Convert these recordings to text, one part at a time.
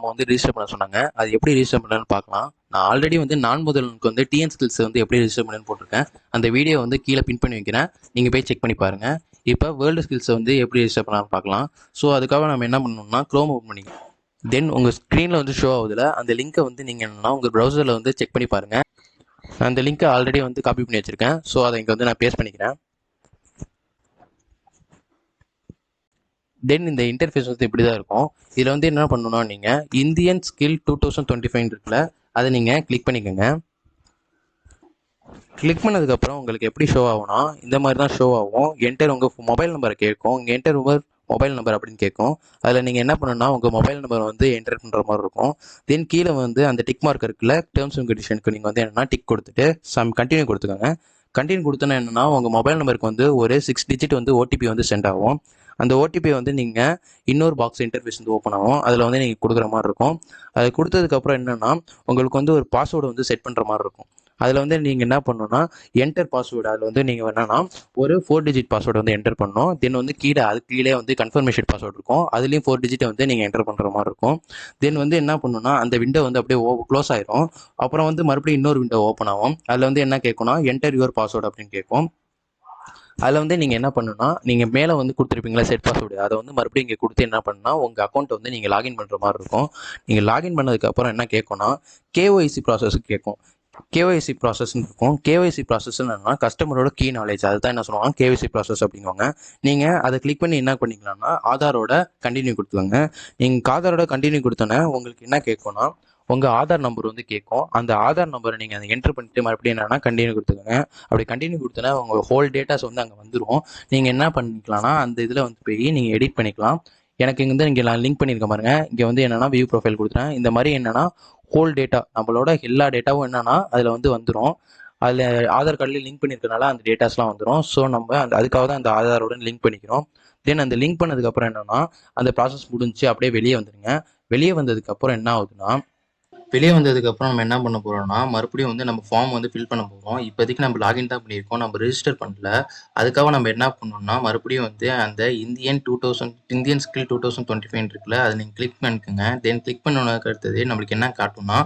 நம்ம வந்து ரிஜிஸ்டர் பண்ண சொன்னாங்க. அது எப்படி ரிஜிஸ்டர் பண்ணலான்னு பார்க்கலாம். நான் ஆல்ரெடி வந்து நான் முதல்வனுக்கு வந்து டிஎன் ஸ்கில்ஸ் வந்து எப்படி ரிஜிஸ்டர் பண்ணணும்னு போட்டிருக்கேன். அந்த வீடியோ வந்து கீழே பின் பண்ணி வைக்கிறேன். நீங்கள் போய் செக் பண்ணி பாருங்கள். இப்போ வேர்ல்டு ஸ்கில்ஸை வந்து எப்படி ரிஜிஸ்டர் பண்ணலான்னு பார்க்கலாம். ஸோ அதுக்காக நம்ம என்ன பண்ணணும்னா க்ரோம் ஓப்பன் பண்ணிக்கலாம். தென் உங்கள் ஸ்க்ரீனில் வந்து ஷோ ஆகுதுல, அந்த லிங்க்கை வந்து நீங்கள் என்னன்னா உங்கள் ப்ரௌசரில் வந்து செக் பண்ணி பாருங்கள். அந்த லிங்க்கை ஆல்ரெடி வந்து காப்பி பண்ணி வச்சுருக்கேன். ஸோ அதை இங்கே வந்து நான் பேஸ்ட் பண்ணிக்கிறேன். தென் இந்த இன்டர்ஃபேஸ் வந்து இப்படி தான் இருக்கும். இதில் வந்து என்ன பண்ணணும்னா நீங்கள் இந்தியன் ஸ்கில் 2025 இருக்குல்ல, அதை நீங்கள் கிளிக் பண்ணிக்கோங்க. கிளிக் பண்ணதுக்கப்புறம் உங்களுக்கு எப்படி ஷோ ஆகும்னா இந்த மாதிரி தான் ஷோ ஆகும். என்டர் உங்கள் மொபைல் நம்பரை கேட்கும். இங்கே என்டர் உங்கள் மொபைல் நம்பர் அப்படின்னு கேட்கும். அதில் நீங்கள் என்ன பண்ணணும்னா உங்கள் மொபைல் நம்பர் வந்து என்டர் பண்ணுற மாதிரி இருக்கும். தென் கீழே வந்து அந்த டிக் மார்க் இருக்குல்ல, டேர்ம்ஸ் அண்ட் கண்டிஷனுக்கு நீங்கள் வந்து என்னென்னா டிக் கொடுத்துட்டு கண்டினியூ கொடுத்துக்கோங்க. கண்டினியூ கொடுத்தோன்னா என்னென்னா உங்கள் மொபைல் நம்பருக்கு வந்து ஒரு 6 டிஜிட் வந்து ஓடிபி வந்து சென்ட் ஆகும். அந்த ஓடிபி வந்து நீங்கள் இன்னொரு பாக்ஸ் இன்டர்ஃபேஸ் வந்து ஓப்பன் ஆகும். அதில் வந்து நீங்கள் கொடுக்குற மாதிரி இருக்கும். அது கொடுத்ததுக்கப்புறம் என்னென்னா உங்களுக்கு வந்து ஒரு பாஸ்வேர்டு வந்து செட் பண்ணுற மாதிரி இருக்கும். அதில் வந்து நீங்கள் என்ன பண்ணணும்னா என்டர் பாஸ்வேர்டு, அதில் வந்து நீங்கள் என்னன்னா ஒரு 4 டிஜிட் பாஸ்வேர்டு வந்து என்டர் பண்ணணும். தென் வந்து கீழே வந்து கன்ஃபர்மேஷன் பாஸ்வேர்டு இருக்கும். அதுலேயும் 4 டிஜிட்டை வந்து நீங்கள் என்டர் பண்ணுற மாதிரி இருக்கும். தென் வந்து என்ன பண்ணணும்னா அந்த விண்டோ வந்து அப்படியே க்ளோஸ் ஆயிரும். அப்புறம் வந்து மறுபடியும் இன்னொரு விண்டோ ஓப்பன் ஆகும். அதில் வந்து என்ன கேட்கும்னா என்டர் யுவர் பாஸ்வேர்டு அப்படின்னு கேட்கும். அதில் வந்து நீங்கள் என்ன பண்ணணும்னா நீங்கள் மேலே வந்து கொடுத்துருப்பீங்களா செட் பாஸ்வேர்டு, அதை வந்து மறுபடியும் இங்கே கொடுத்து என்ன பண்ணணும்னா உங்கள் அக்கௌண்ட்டை வந்து நீங்கள் லாகின் பண்ணுற மாதிரி இருக்கும். நீங்கள் லாகின் பண்ணதுக்கப்புறம் என்ன கேட்கும்னா கேஒய்சி ப்ராசஸ்க்கு கேட்கும். கேஒய்சி ப்ராசஸ்ன்னு இருக்கும். கேஒய்சி ப்ராசஸ் என்னன்னா கஸ்டமரோட கீ நாலேஜ், அதுதான் என்ன சொல்லுவாங்க கேஒய்சி ப்ராசஸ் அப்படிங்குவாங்க. நீங்கள் அதை கிளிக் பண்ணி என்ன பண்ணிக்கலாம்னா ஆதாரோட கண்டினியூ கொடுத்துக்கோங்க. நீங்கள் ஆதாரோட கண்டினியூ கொடுத்தோன்னே உங்களுக்கு என்ன கேட்கும்னா உங்கள் ஆதார் நம்பர் வந்து கேட்கும். அந்த ஆதார் நம்பரை நீங்கள் அதை என்டர் பண்ணிட்டு மறுபடியும் என்னன்னா கண்டினியூ கொடுத்துக்கோங்க. அப்படி கண்டினியூ கொடுத்தோன்னா உங்கள் ஹோல் டேட்டாஸ் வந்து அங்கே வந்துடும். நீங்கள் என்ன பண்ணிக்கலாம்னா அந்த இதில் வந்து போய் நீங்கள் எடிட் பண்ணிக்கலாம். எனக்கு இங்கே வந்து இங்கே நான் லிங்க் பண்ணியிருக்க பாருங்க. இங்கே வந்து என்னன்னா வியூ ப்ரொஃபைல் கொடுத்துறேன். இந்த மாதிரி என்னன்னா ஹோல் டேட்டா நம்மளோட எல்லா டேட்டாவும் என்னன்னா அதில் வந்து வந்துடும். அதில் ஆதார் கார்டில் லிங்க் பண்ணியிருக்கனால அந்த டேட்டாஸ்லாம் வந்துடும். ஸோ நம்ம அதுக்காக தான் அந்த ஆதாரோட லிங்க் பண்ணிக்கிறோம். தென் அந்த லிங்க் பண்ணதுக்கப்புறம் என்னன்னா அந்த ப்ராசஸ் முடிஞ்சு அப்படியே வெளியே வந்துடுங்க. வெளியே வந்ததுக்கப்புறம் என்ன ஆகுதுன்னா வெளியே வந்ததுக்கப்புறம் நம்ம என்ன பண்ண போகிறோம்னா மறுபடியும் வந்து நம்ம ஃபார்ம் வந்து ஃபில் பண்ண போகிறோம். இப்போதைக்கு நம்ம லாகின் தான் பண்ணியிருக்கோம், நம்ம ரெஜிஸ்டர் பண்ணல. அதுக்காக நம்ம என்ன பண்ணணும்னா மறுபடியும் வந்து அந்த இந்தியன் ஸ்கில் 2025 இருக்குல்ல, அதை நீங்கள் கிளிக் பண்ணிக்கோங்க. தென் கிளிக் பண்ணதுக்கு அடுத்தது நம்மளுக்கு என்ன காட்டும்னா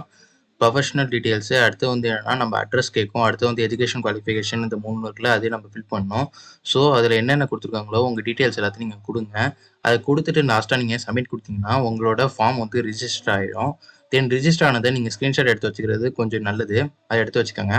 ப்ரொஃபஷனல் டீட்டெயில்ஸு, அடுத்து வந்து என்னன்னா நம்ம அட்ரஸ் கேட்கும். அடுத்து வந்து எஜுகேஷன் குவாலிஃபிகேஷன், இந்த 3 இருக்குல்ல, அதே நம்ம ஃபில் பண்ணணும். ஸோ அதில் என்னென்ன கொடுத்துருக்காங்களோ உங்கள் டீட்டெயில்ஸ் எல்லாத்தையும் நீங்கள் கொடுங்க. அதை கொடுத்துட்டு லாஸ்ட்டாக நீங்கள் சப்மிட் கொடுத்தீங்கன்னா உங்களோட ஃபார்ம் வந்து ரிஜிஸ்டர் ஆகிடும். தென் ரிஜிஸ்டர் ஆனதை நீங்கள் ஸ்க்ரீன்ஷாட் எடுத்து வச்சுக்கிறது கொஞ்சம் நல்லது. அதை எடுத்து வச்சுக்கோங்க.